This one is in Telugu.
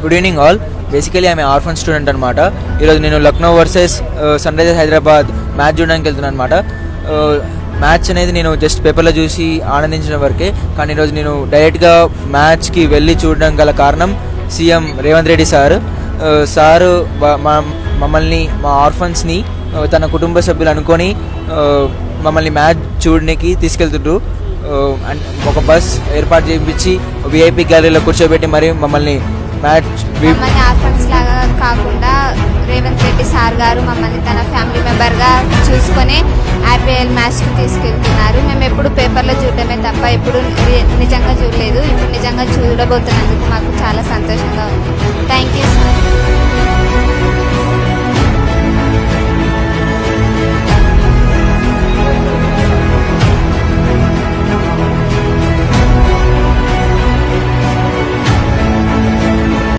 Good evening all. బేసికలీ ఆమె ఆర్ఫన్ స్టూడెంట్ అనమాట. ఈరోజు నేను Lucknow versus Sunrisers Hyderabad match చూడడానికి వెళ్తున్నాను అనమాట. మ్యాచ్ అనేది నేను జస్ట్ పేపర్లో చూసి ఆనందించిన వరకే, కానీ ఈరోజు నేను డైరెక్ట్గా మ్యాచ్కి వెళ్ళి చూడడం గల కారణం సీఎం రేవంత్ రెడ్డి సారు మమ్మల్ని, మా ఆర్ఫన్స్ని తన కుటుంబ సభ్యులు అనుకొని మమ్మల్ని మ్యాచ్ చూడడానికి తీసుకెళ్తుండ్రు. అండ్ ఒక బస్ ఏర్పాటు చేయించి విఐపి గ్యాలరీలో కూర్చోబెట్టి మరి మమ్మల్ని ఆర్ఫన్స్ లాగా కాకుండా రేవంత్ రెడ్డి సార్ గారు మమ్మల్ని తన ఫ్యామిలీ మెంబర్గా చూసుకొని ఐపీఎల్ మ్యాచ్కి తీసుకెళ్తున్నారు. మేము ఎప్పుడు పేపర్లో చూడడమే తప్ప ఎప్పుడు నిజంగా చూడలేదు. ఇప్పుడు నిజంగా చూడబోతున్నందుకు మాకు చాలా సంతోషంగా ఉంది.